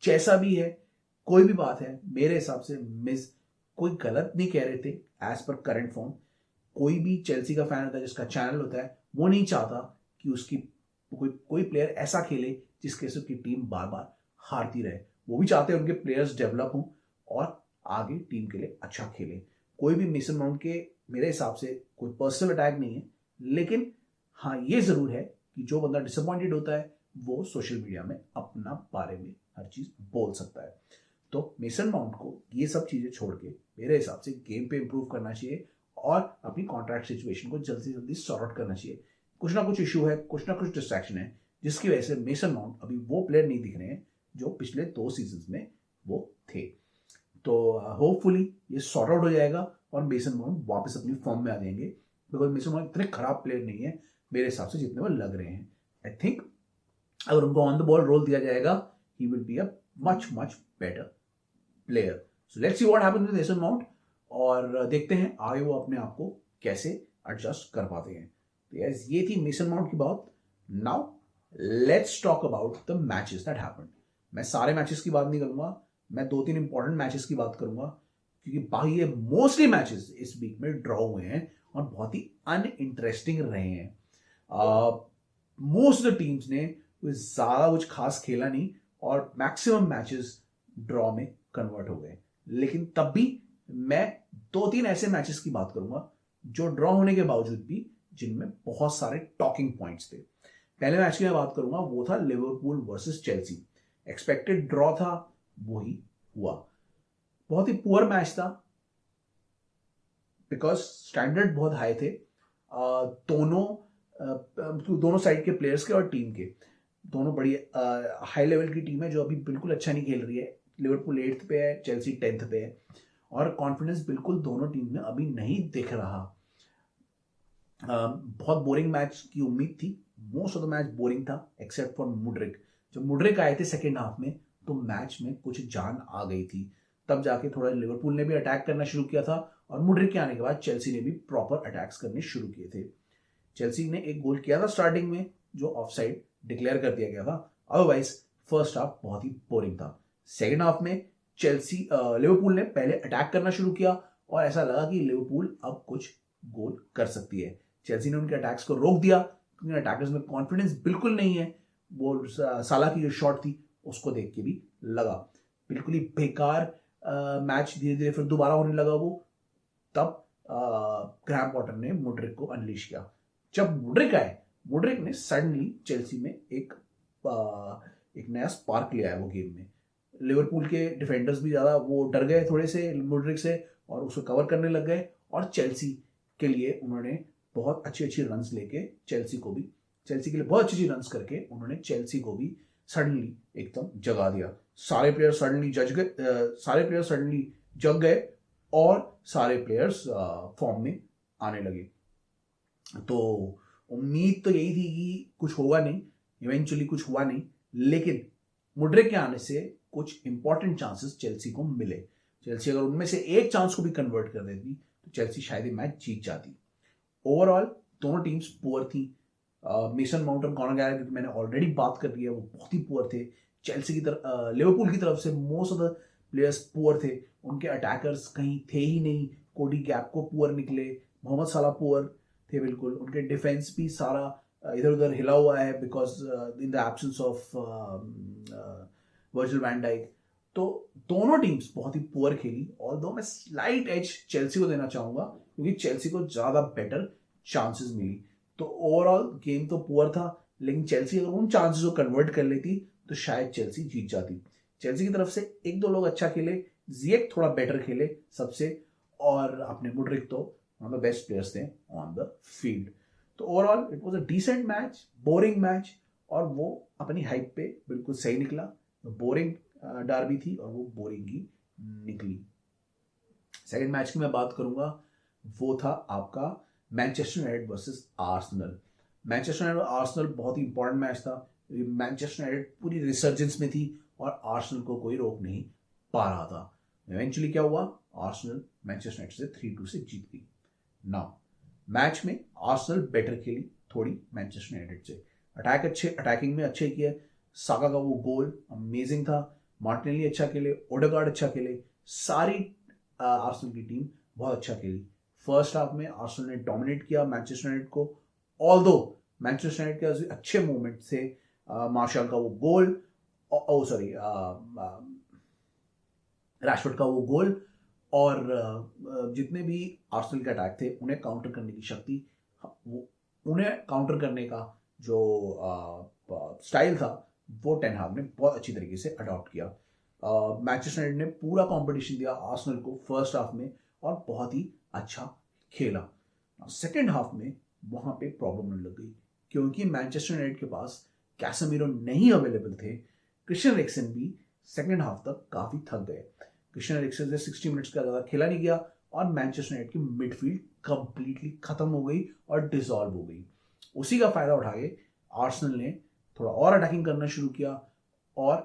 जैसा भी है, कोई भी बात है, मेरे हिसाब से मिस कोई गलत नहीं कह रहे थे एज पर करंट फॉर्म। कोई भी चेल्सी का फैन होता है, जिसका चैनल होता है, वो नहीं चाहता कि उसकी कोई प्लेयर ऐसा खेले जिसके से उसकी टीम बार बार हारती रहे। वो भी चाहते हैं उनके प्लेयर्स डेवलप हों और आगे टीम के लिए अच्छा खेले। कोई भी मेसन माउंट के मेरे हिसाब से कोई पर्सनल अटैक नहीं है, लेकिन हाँ ये जरूर है कि जो बंदा डिसअपॉइंटेड होता है वो सोशल मीडिया में अपना बारे में हर चीज बोल सकता है। तो मेसन माउंट को ये सब चीजें छोड़ के मेरे हिसाब से गेम पे इंप्रूव करना चाहिए और अपनी कॉन्ट्रैक्ट सिचुएशन को जल्दी से जल्दी सॉर्ट आउट करना चाहिए। कुछ ना कुछ इशू है, कुछ ना कुछ डिस्ट्रैक्शन है, जिसकी वजह से मेसन माउंट अभी वो प्लेयर नहीं दिख रहे हैं जो पिछले 2 सीजन में वो थे। तो होपफुली ये सॉर्ट आउट हो जाएगा और मेसन माउंट वापस अपनी फॉर्म में आ जाएंगे, बिकॉज मेसन माउंट इतने खराब प्लेयर नहीं है मेरे हिसाब से जितने वो लग रहे हैं। आई थिंक अगर उनको ऑन द बॉल रोल दिया जाएगा, he will be a much much better player. So let's see what happens with Mason Mount और देखते हैं आगे वो अपने आप को कैसे एडजस्ट कर पाते हैं। तो यस, ये थी मेसन माउंट की बात। Now let's talk about the matches that happened. मैं सारे मैचेस की बात नहीं करूंगा, मैं 2-3 इंपॉर्टेंट मैचेस की बात करूंगा, क्योंकि बाकी ये मोस्टली मैचेस इस वीक में ड्रॉ हुए हैं और बहुत ही अनइंटरेस्टिंग रहे हैं। मोस्ट ऑफ द टीम्स ने ज्यादा कुछ खास खेला नहीं और मैक्सिमम मैचेस ड्रॉ में कन्वर्ट हो गए। लेकिन तब भी मैं 2-3 ऐसे मैचेस की बात करूंगा जो ड्रॉ होने के बावजूद भी जिनमें बहुत सारे टॉकिंग पॉइंट्स थे। पहले मैच की मैं बात करूंगा, वो था Liverpool versus Chelsea. Expected draw था, वही हुआ। बहुत ही पुअर मैच था बिकॉज स्टैंडर्ड बहुत हाई थे दोनों साइड के प्लेयर्स के और टीम के। दोनों बड़ी हाई लेवल की टीम है जो अभी बिल्कुल अच्छा नहीं खेल रही है। लिवरपूल 8th पे है, चेल्सी 10th पे है और कॉन्फिडेंस बिल्कुल दोनों टीम में अभी नहीं दिख रहा। बहुत बोरिंग मैच की उम्मीद थी। Most of the match boring था एक्सेप्ट फॉर मुड्रिक। जब मुड्रिक आए थे सेकेंड हाफ में तो मैच में कुछ जान आ गई थी, तब जाके थोड़ा लिवरपूल ने भी अटैक करना शुरू किया था और मुड्रिक के आने के बाद चेल्सी ने भी प्रॉपर अटैक्स करने शुरू किए थे। चेल्सी ने एक गोल किया था स्टार्टिंग में जो ऑफसाइड डिक्लेयर कर दिया गया था, अदरवाइज फर्स्ट हाफ बहुत ही बोरिंग था। सेकेंड हाफ में लिवरपूल ने पहले अटैक करना शुरू किया और ऐसा लगा कि लिवरपूल अब कुछ गोल कर सकती है। चेल्सी ने उनके अटैक्स को रोक दिया क्योंकि अटैकर्स में कॉन्फिडेंस बिल्कुल नहीं है। वो साला की जो शॉट थी उसको देख के भी लगा बिल्कुल ही बेकार मैच धीरे धीरे फिर दोबारा होने लगा वो। तब ग्रैम पॉटर ने मुड्रिक को अनलीश किया। जब मुड्रिक आए, मुड्रिक ने सडनली चेल्सी में एक नया स्पार्क ले आया वो गेम में। लिवरपूल के डिफेंडर्स भी ज्यादा वो डर गए थोड़े से मुड्रिक से और उसको कवर करने लग गए और चेल्सी के लिए उन्होंने बहुत अच्छी अच्छी रन्स लेके चेल्सी के लिए बहुत अच्छी रन्स करके उन्होंने चेल्सी को भी सडनली एकदम जगा दिया। सारे प्लेयर सडनली जग गए और सारे प्लेयर्स फॉर्म में आने लगे। तो उम्मीद तो यही थी कि कुछ होगा नहीं, इवेंचुअली कुछ हुआ नहीं, लेकिन मुड्रिक के आने से कुछ इंपॉर्टेंट चांसेस चेल्सी को मिले। चेल्सी अगर उनमें से एक चांस को भी कन्वर्ट कर देती तो चेल्सी शायद ये मैच जीत जाती। ओवरऑल दोनों टीम्स पुअर थी। मेसन माउंट और कॉनर गैलेगर की मैंने ऑलरेडी बात कर दी है, वो बहुत ही पुअर थे। चेल्सी की तरफ लिवरपूल की तरफ से most of the players poor थे, उनके अटैकर्स कहीं थे ही नहीं। कोडी गैक्पो पुअर निकले, मोहम्मद साला पुअर थे बिल्कुल। उनके डिफेंस भी सारा इधर उधर हिला हुआ है because in the absence of Virgil van Dijk. तो दोनों टीम्स बहुत ही पुअर खेली, ऑल्दो मैं स्लाइट एज चेल्सी को देना चाहूंगा क्योंकि चेल्सी को ज्यादा बेटर चांसेस मिली। तो ओवरऑल गेम तो पुअर था, लेकिन चेल्सी अगर उन चांसेस को कन्वर्ट कर लेती तो शायद चेल्सी जीत जाती। चेल्सी की तरफ से एक दो लोग अच्छा खेले, जिएक थोड़ा बेटर खेले सबसे, और अपने मुड्रिक तो one of the best players थे ऑन द फील्ड। तो overall it was a decent match, boring match, और वो अपनी हाइप पे बिल्कुल सही निकला। बोरिंग डार्बी थी और वो बोरिंग ही निकली। सेकंड मैच की मैं बात करूंगा, वो था आपका Manchester United versus Arsenal. Manchester United और आर्सेनल बहुत ही इंपॉर्टेंट मैच था। मैनचेस्टर यूनाइटेड पूरी रिसर्जेंस में थी और आर्सेनल को कोई रोक नहीं पा रहा था। इवेंचुअली क्या हुआ, आर्सेनल मैनचेस्टर यूनाइटेड से 3-2 से जीत गई। नाउ मैच में आर्सेनल बेटर खेली थोड़ी मैनचेस्टर यूनाइटेड से, अटैकिंग में अच्छे किए। साका का वो गोल अमेजिंग था, मार्टिनेली अच्छा खेले, ओडेगार्ड अच्छा खेले, सारी आर्सेनल की टीम बहुत अच्छा खेली। फर्स्ट हाफ में आर्सेनल ने डोमिनेट किया मैनचेस्टर यूनाइटेड को, ऑल्दो मैनचेस्टर यूनाइटेड के अच्छे मूवमेंट से मार्शल का वो गोल, ओ सॉरी रैशफोर्ड का वो गोल, और जितने भी आर्सेनल के अटैक थे उन्हें काउंटर करने की शक्ति, उन्हें काउंटर करने का जो स्टाइल था वो टेन हाग ने बहुत अच्छी तरीके से अडॉप्ट किया। मैनचेस्टर यूनाइटेड ने पूरा कंपटीशन दिया आर्सेनल को फर्स्ट हाफ में और बहुत ही अच्छा खेला। सेकेंड हाफ में वहां पे प्रॉब्लम होने लग गई क्योंकि मैनचेस्टर यूनाइटेड के पास कैसेमीरो नहीं अवेलेबल थे। क्रिश्चियन एरिक्सन भी सेकेंड हाफ तक काफी थक गए। क्रिश्चियन एरिक्सन से 60 मिनट्स का ज्यादा खेला नहीं गया और मैनचेस्टर यूनाइटेड की मिडफील्ड कंप्लीटली खत्म हो गई और डिसॉल्व हो गई। उसी का फायदा उठा के आर्सेनल ने थोड़ा और अटैकिंग करना शुरू किया और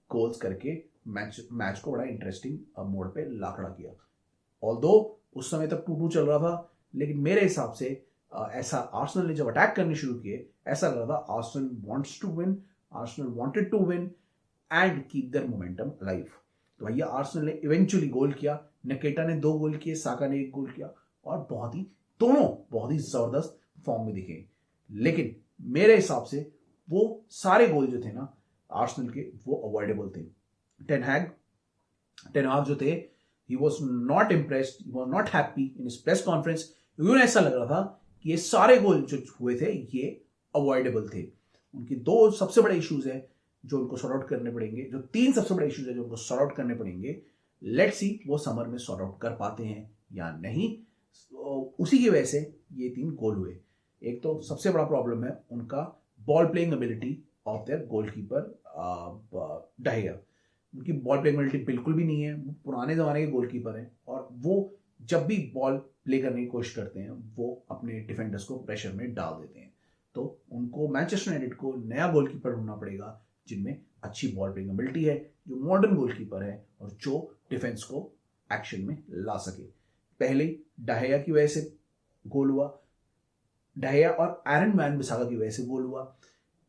गोल्स करके मैच को बड़ा इंटरेस्टिंग मोड पे ला खड़ा किया। ऑल्दो उस समय तक 2-2 चल रहा था, लेकिन मेरे हिसाब से ऐसा आर्सेनल ने जब अटैक करने शुरू किए ऐसा लग रहा था Arsenal wants to win, Arsenal wanted to win and keep their momentum live. तो भैया आर्सेनल ने इवेंचुअली गोल किया, नकेटा ने 2 गोल किए, साका ने 1 गोल किया और दोनों बहुत ही जबरदस्त फॉर्म में दिखे। लेकिन मेरे हिसाब से वो सारे गोल जो थे ना आर्सेनल के वो अवॉइडेबल थे। टेन हाग जो थे, he was not impressed, he was not happy in his press conference. उन्हें ऐसा लग रहा था कि ये सारे गोल जो हुए थे ये अवॉइडेबल थे। उनकी 2 सबसे बड़े इश्यूज है जो उनको सॉर्ट आउट करने पड़ेंगे, जो 3 सबसे बड़े इश्यूज है जो उनको सॉर्ट आउट करने पड़ेंगे। लेट्स सी वो समर में सॉर्ट आउट कर पाते हैं या नहीं। उसी की वजह से ये 3 गोल हुए। एक तो सबसे बड़ा प्रॉब्लम है उनका ball playing ability of their goalkeeper De Gea. उनकी बॉल प्लेइंग एबिलिटी बिल्कुल भी नहीं है, वो पुराने जमाने के गोलकीपर हैं और वो जब भी बॉल प्ले करने की कोशिश करते हैं वो अपने डिफेंडर्स को प्रेशर में डाल देते हैं। तो उनको मैनचेस्टर यूनाइटेड को नया गोलकीपर ढूंढना पड़ेगा जिनमें अच्छी बॉल प्लेइंग एबिलिटी है, जो मॉडर्न गोलकीपर है और जो डिफेंस को एक्शन में ला सके। पहले डहेया की वजह से गोल हुआ, डहेया और एरन वैन बिसाका की वजह से गोल हुआ।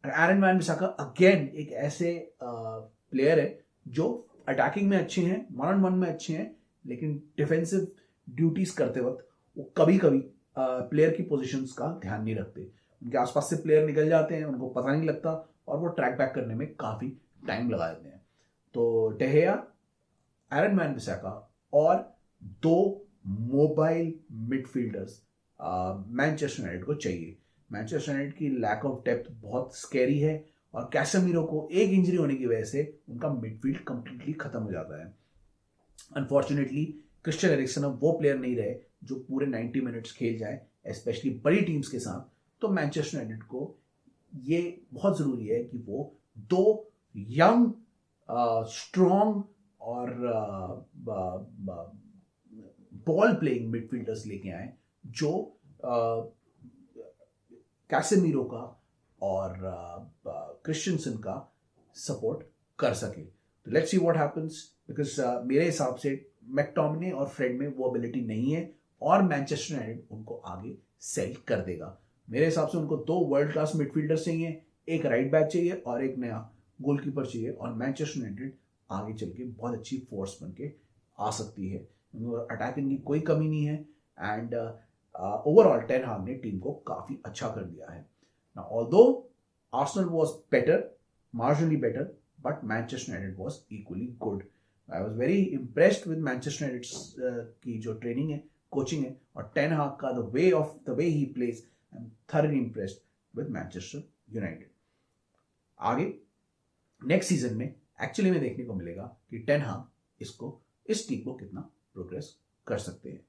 एरन वैन बिसाका अगेन एक ऐसे प्लेयर है जो अटैकिंग में अच्छे हैं, 1-on-1 में अच्छे हैं, लेकिन डिफेंसिव ड्यूटीज करते वक्त वो कभी कभी प्लेयर की पोजीशंस का ध्यान नहीं रखते। उनके आसपास से प्लेयर निकल जाते हैं, उनको पता नहीं लगता और वो ट्रैक बैक करने में काफी टाइम लगा देते हैं। तो डहेया, एरन वैन बिसाका और 2 मोबाइल मिडफील्डर्स मैनचेस्टर यूनाइटेड को चाहिए। मैनचेस्टर यूनाइटेड की लैक ऑफ डेप्थ बहुत स्कैरी है और कैसेमीरो को एक इंजरी होने की वजह से उनका मिडफील्ड कंप्लीटली खत्म हो जाता है। अनफॉर्चुनेटली क्रिश्चियन एरिक्सन अब वो प्लेयर नहीं रहे जो पूरे 90 मिनट्स खेल जाए, स्पेशली बड़ी टीम्स के साथ। तो मैनचेस्टर यूनाइटेड को ये बहुत जरूरी है कि वो 2 यंग स्ट्रॉन्ग और बॉल प्लेइंग मिडफील्डर्स लेके आए जो कैसेमीरो का और क्रिश्चियनसन का सपोर्ट कर सके। तो let's see what happens, because मेरे हिसाब से मैकटोमिने और फ्रेड में वो एबिलिटी नहीं है और मैनचेस्टर यूनाइटेड उनको आगे सेल कर देगा। मेरे हिसाब से उनको 2 वर्ल्ड क्लास मिडफील्डर चाहिए, एक राइट बैक चाहिए और एक नया गोलकीपर चाहिए और मैनचेस्टर यूनाइटेड आगे चल के बहुत अच्छी फोर्स बन के आ सकती है। अटैकिंग की कोई कमी नहीं है एंड ओवरऑल टेन हाग ने टीम को काफी अच्छा कर दिया है। Now, although Arsenal was better, marginally better, but Manchester United was equally good. I was very impressed with Manchester United की जो ट्रेनिंग है, कोचिंग है, और टेन हाग का the way he plays, I'm thoroughly impressed with Manchester United. आगे next season में actually में देखने को मिलेगा कि टेन हाग इस टीम को कितना प्रोग्रेस कर सकते हैं.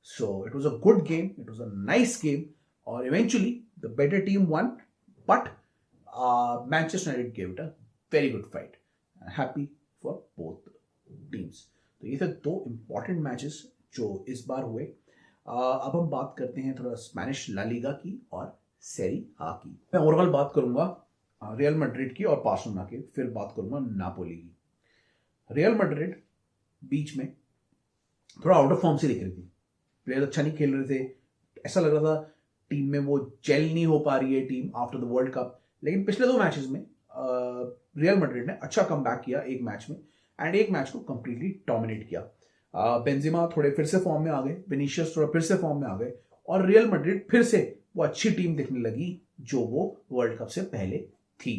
So it was a good game, it was a nice game, और eventually the better team won, but Manchester United gave it a very good fight. Happy for both teams. तो ये थे दो इंपॉर्टेंट मैचेस जो इस बार हुए. अब हम बात करते हैं थोड़ा स्पेनिश ला लीगा की और सेरी आ की. मैं ओवरऑल बात करूंगा रियल मैड्रिड की और बार्सिलोना की, फिर बात करूंगा नापोली की. रियल मैड्रिड बीच में थोड़ा आउट ऑफ फॉर्म से दिख रही थी, प्लेयर अच्छा नहीं खेल रहे थे, ऐसा लग रहा था टीम में वो जेल नहीं हो पा रही है team after the world cup. लेकिन पिछले दो मैचेस में रियल मैड्रिड ने अच्छा कमबैक किया एक मैच में, एंड एक मैच को कंप्लीटली डोमिनेट किया. बेंजेमा थोड़े फिर से फॉर्म में आ गए, विनीशियस थोड़ा फिर से फॉर्म में आ गए, और रियल मैड्रिड फिर से वो अच्छी टीम दिखने लगी जो वो वर्ल्ड कप से पहले थी.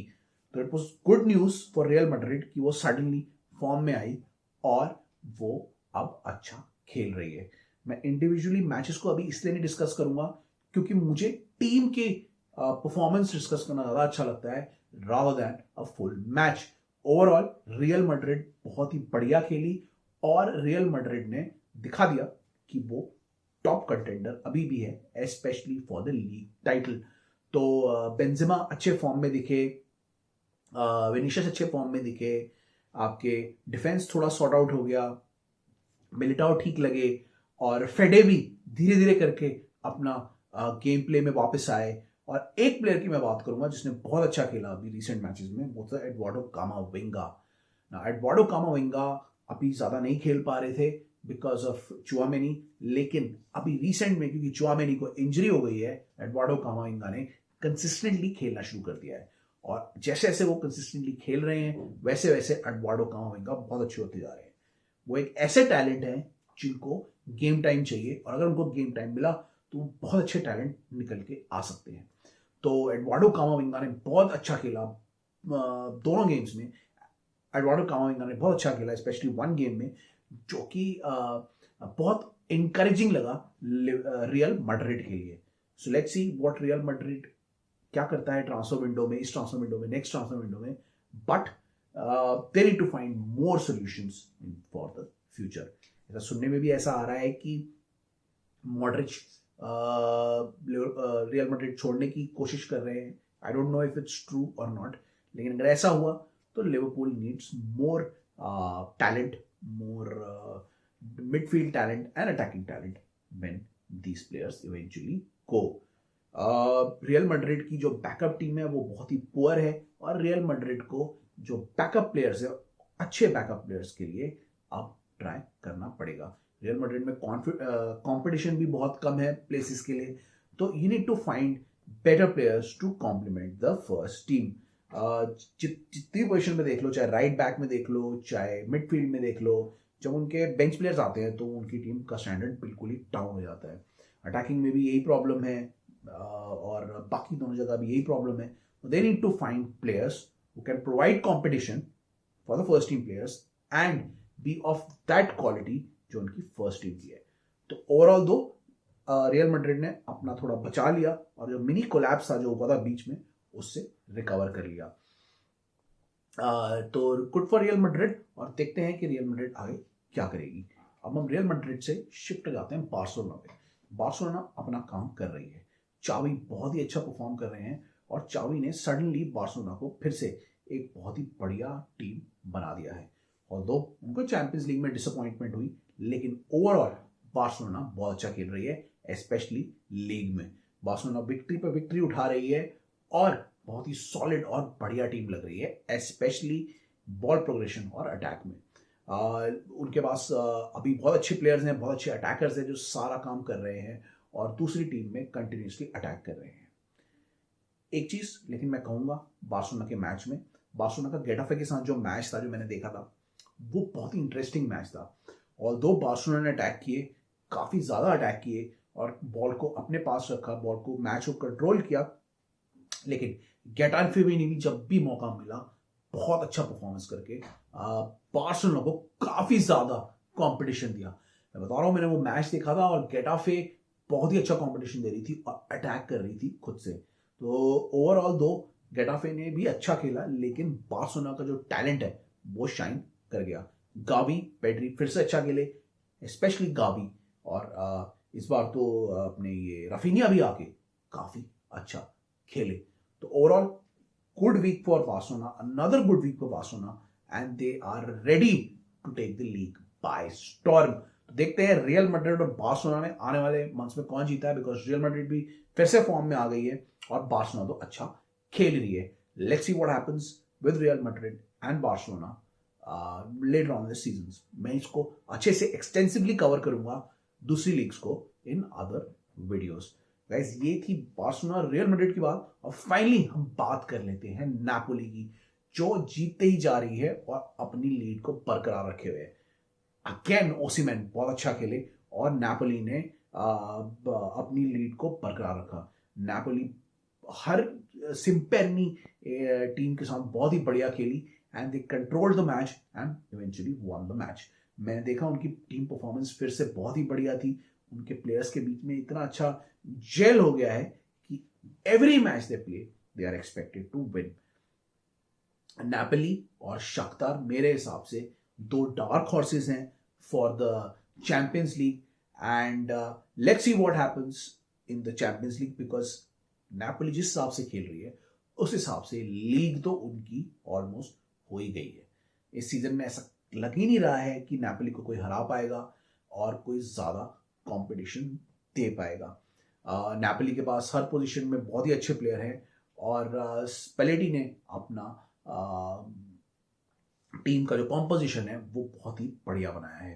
तो it was good news for real Madrid कि वो सडनली फॉर्म में आई और वो अब अच्छा खेल रही है. मैं इंडिविजुअली मैचेस को अभी इसलिए नहीं डिस्कस करूंगा क्योंकि मुझे टीम के परफॉर्मेंस डिस्कस करना ज्यादा अच्छा लगता है rather than a full match. Overall real Madrid बहुत ही बढ़िया खेली और रियल मैड्रिड ने दिखा दिया कि वो टॉप कंटेंडर अभी भी है, specially for the league title. तो बेंजेमा अच्छे फॉर्म में दिखे, विनीशियस अच्छे फॉर्म में दिखे, आपके डिफेंस थोड़ा सॉर्ट आउट हो गया, मिलिटाओ ठीक लगे, और फेडे भी धीरे धीरे करके अपना गेम प्ले में वापस आए. और एक प्लेयर की मैं बात करूंगा जिसने बहुत अच्छा खेला अभी रिसेंट मैचेस में, वो था एडवार्डो कामाविंगा. एडवार्डो कामाविंगा अभी ज्यादा नहीं खेल पा रहे थे बिकॉज ऑफ चुआमेनी, लेकिन अभी रिसेंट में क्योंकि चुआमेनी को इंजरी हो गई है, एडवार्डो कामाविंगा ने कंसिस्टेंटली खेलना शुरू कर दिया है. और जैसे जैसे वो कंसिस्टेंटली खेल रहे हैं वैसे वैसे एडवार्डो कामाविंगा बहुत अच्छे होते जा रहे हैं. वो एक ऐसे टैलेंट है जिनको गेम टाइम चाहिए, और अगर उनको गेम टाइम मिला तो वो बहुत अच्छे टैलेंट निकल के आ सकते हैं. तो एडवार्डो कामाविंगा ने बहुत अच्छा खेला दोनों गेम्स में. एडवार्डो कामाविंगा ने बहुत अच्छा खेला स्पेशली वन गेम में, जो कि बहुत इनकरेजिंग लगा रियल मैड्रिड के लिए. So let's see what Real Madrid क्या करता है ट्रांसफर विंडो में, इस ट्रांसफर विंडो में, नेक्स्ट ट्रांसफर विंडो में. But they need to find more solutions for the future. ऐसा सुनने में भी ऐसा आ रहा है कि मॉड्रिच रियल मैड्रिड छोड़ने की कोशिश कर रहे हैं. आई don't know if it's true और नॉट, लेकिन अगर ऐसा हुआ तो Liverpool needs more talent, more midfield talent and attacking talent when these players eventually go. Real Madrid की जो बैकअप टीम है वो बहुत ही पुअर है, और रियल मैड्रिड को जो बैकअप प्लेयर्स है, अच्छे बैकअप प्लेयर्स के लिए अब ट्राई करना पड़ेगा. रियल मैड्रिड में कंपटीशन भी बहुत कम है प्लेसेस के लिए, तो you need to find better players to complement the first team. जितनी पोजिशन में देख लो, चाहे राइट बैक में देख लो, चाहे मिडफील्ड में देख लो, जब उनके बेंच प्लेयर्स आते हैं तो उनकी टीम का स्टैंडर्ड बिल्कुल ही डाउन हो जाता है. अटैकिंग में भी यही प्रॉब्लम है, और बाकी दोनों जगह भी यही प्रॉब्लम है. They need to find players who can provide competition for the first team players and be of that quality जो उनकी फर्स्ट टीम की है. तो ओवरऑल दो रियल मैड्रिड ने अपना थोड़ा बचा लिया, और जो मिनी कोलैप्स था जो हुआ था बीच में उससे रिकवर कर लिया. तो गुड फॉर रियल मैड्रिड, और देखते हैं कि रियल मैड्रिड आगे क्या करेगी. अब हम रियल मैड्रिड से शिफ्ट जाते हैं बार्सिलोना पे. बार्सिलोना अपना काम कर रही है, चावी बहुत ही अच्छा परफॉर्म कर रहे हैं, और चावी ने सडनली बार्सिलोना को फिर से एक बहुत ही बढ़िया टीम बना दिया है. और दो उनको चैंपियंस लीग में डिसअपॉइंटमेंट हुई, लेकिन ओवरऑल बार्सिलोना बहुत अच्छा खेल रही है, स्पेशली लीग में. बार्सिलोना विक्ट्री पर विक्ट्री उठा रही है, और बहुत ही सॉलिड और बढ़िया टीम लग रही है, स्पेशली बॉल प्रोग्रेशन और अटैक में. उनके पास अभी बहुत अच्छे प्लेयर्स हैं, बहुत अच्छे अटैकर्स हैं जो सारा काम कर रहे हैं, और दूसरी टीम में कंटिन्यूसली अटैक कर रहे हैं. एक चीज लेकिन मैं कहूंगा बार्सिलोना के मैच में, बार्सिलोना का गेटाफे के साथ जो मैच था जो मैंने देखा था वो बहुत ही इंटरेस्टिंग मैच था. और दो बार्सिलोना ने अटैक किए, काफी ज्यादा अटैक किए, और बॉल को अपने पास रखा, बॉल को मैच को कंट्रोल किया, लेकिन गेटाफे में भी जब भी मौका मिला बहुत अच्छा परफॉर्मेंस करके बार्सिलोना को काफी ज्यादा कंपटीशन दिया। मैं बता रहा हूँ, मैंने वो मैच देखा था और गेटाफे बहुत ही अच्छा कंपटीशन दे रही थी और अटैक कर रही थी खुद से। तो ओवरऑल दो गेटाफे ने भी अच्छा खेला, लेकिन बार्सिलोना का जो टैलेंट है वो शाइन कर गया। गावी पेड्री फिर से अच्छा खेले, स्पेशली गावी। और इस बार तो अपने ये रफीनिया भी आके काफी अच्छा खेले। तो overall good week for Barcelona, another good week for Barcelona, and they are ready to take the league by storm. तो देखते हैं रियल मैड्रिड और बार्सिलोना में आने वाले मंथ्स में कौन जीता है, बिकॉज रियल मैड्रिड भी फिर से फॉर्म में आ गई है और बार्सिलोना तो अच्छा खेल रही है। Let's see what happens with real Madrid and Barcelona later on this season. मैं इसको अच्छे से एक्सटेंसिवली कवर करूंगा दूसरी लीग्स को इन अदर वीडियोस। गाइस, ये थी बार्सिलोना रियल मैड्रिड की बात। और फाइनली हम बात कर लेते हैं नापोली की, जो जीतते ही जा रही है और अपनी लीड को बरकरार रखे हुए है। अगेन ओसिमैन बहुत अच्छा खेले और नापोली ने अपनी लीड को बरकरार रखा। नापोली हर सिंपेरनी टीम के साथ बहुत ही बढ़िया खेली and they controlled the match and eventually won the match. मैंने देखा उनकी टीम परफॉर्मेंस फिर से बहुत ही बढ़िया थी। उनके प्लेयर्स के बीच में इतना अच्छा जेल हो गया है कि every match they play they are expected to win. Napoli और शाख्तार मेरे हिसाब से दो डार्क हॉर्सेस हैं for the Champions League, and let's see what happens in the Champions League, because Napoli जिस हिसाब से खेल रही है उस हिसाब से लीग तो उनकी ऑलमोस्ट हो ही गई है। इस सीजन में ऐसा लग ही नहीं रहा है कि नापोली को कोई हरा पाएगा और कोई ज्यादा कंपटीशन दे पाएगा। नापोली के पास हर पोजीशन में बहुत ही अच्छे प्लेयर हैं और स्पेलेटी ने अपना टीम का जो कॉम्पोजिशन है वो बहुत ही बढ़िया बनाया है।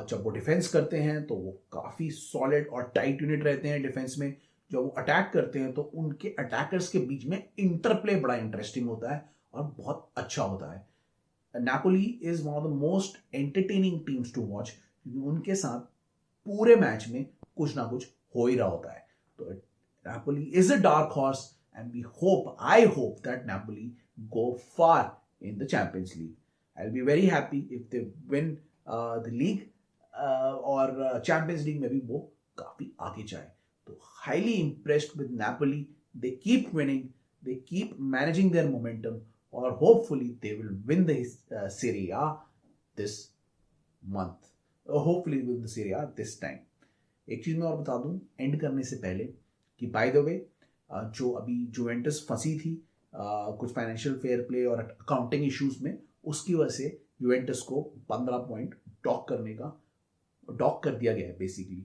जब वो डिफेंस करते हैं तो वो काफी सॉलिड और टाइट यूनिट रहते हैं डिफेंस में। जब वो अटैक करते हैं तो उनके अटैकर्स के बीच में इंटरप्ले बड़ा इंटरेस्टिंग होता है और बहुत अच्छा होता है। Napoli is one of the most entertaining teams to watch, क्योंकि उनके साथ पूरे मैच में कुछ ना कुछ हो ही रहा होता है। तो Napoli is a dark horse and we hope, I hope that Napoli go far in the Champions League. I'll be very happy if they win the league और Champions League में भी वो काफी आगे जाए। तो highly impressed with Napoli. They keep winning, they keep managing their momentum, और hopefully they will win the Serie A this month. Hopefully win the Serie A this time. एक चीज मैं और बता दूं एंड करने से पहले कि बाय द वे जो अभी जुवेंटस फंसी थी कुछ फाइनेंशियल फेयर प्ले और अकाउंटिंग इश्यूज में, उसकी वजह से यूवेंटस को 15 पॉइंट डॉक कर दिया गया है बेसिकली।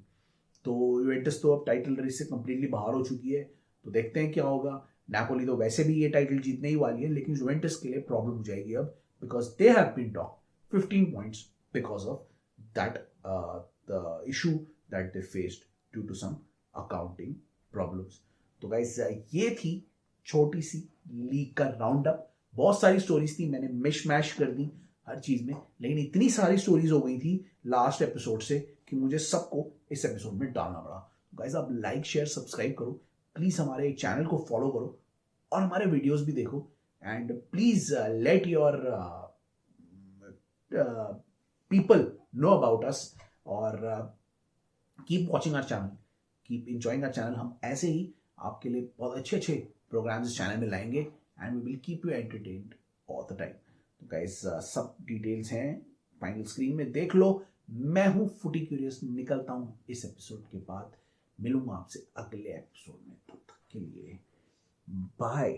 तो यूवेंटस तो अब टाइटल रेस से कंप्लीटली बाहर हो चुकी है। तो देखते हैं क्या होगा। नापोली तो वैसे भी ये टाइटल जीतने ही वाली है, लेकिन यूवेंटस के लिए प्रॉब्लम हो जाएगी अब, because they have been docked 15 points because of that the issue that they faced due to some accounting problems. तो गाइस, ये थी छोटी सी लीग का राउंड अप। बहुत सारी स्टोरीज थी, मैंने मिश मैश कर दी हर चीज में, लेकिन इतनी सारी स्टोरीज हो गई थी लास्ट एपिसोड से कि मुझे सबको इस एपिसोड में डालना पड़ा। गाइस, आप लाइक शेयर सब्सक्राइब करो, प्लीज हमारे चैनल को फॉलो करो और हमारे वीडियोस भी देखो, and please let your people know about us, और keep watching our channel, keep enjoying our channel. हम ऐसे ही आपके लिए बहुत अच्छे अच्छे प्रोग्राम्स इस चैनल में लाएंगे and we will keep you entertained all the time. तो गाइस, सब डिटेल्स हैं फाइनल स्क्रीन में, देख लो। मैं हूं फुटी क्यूरियस, निकलता हूं इस एपिसोड के बाद। मिलूंगा आपसे अगले एपिसोड में, तब तक के लिए बाय।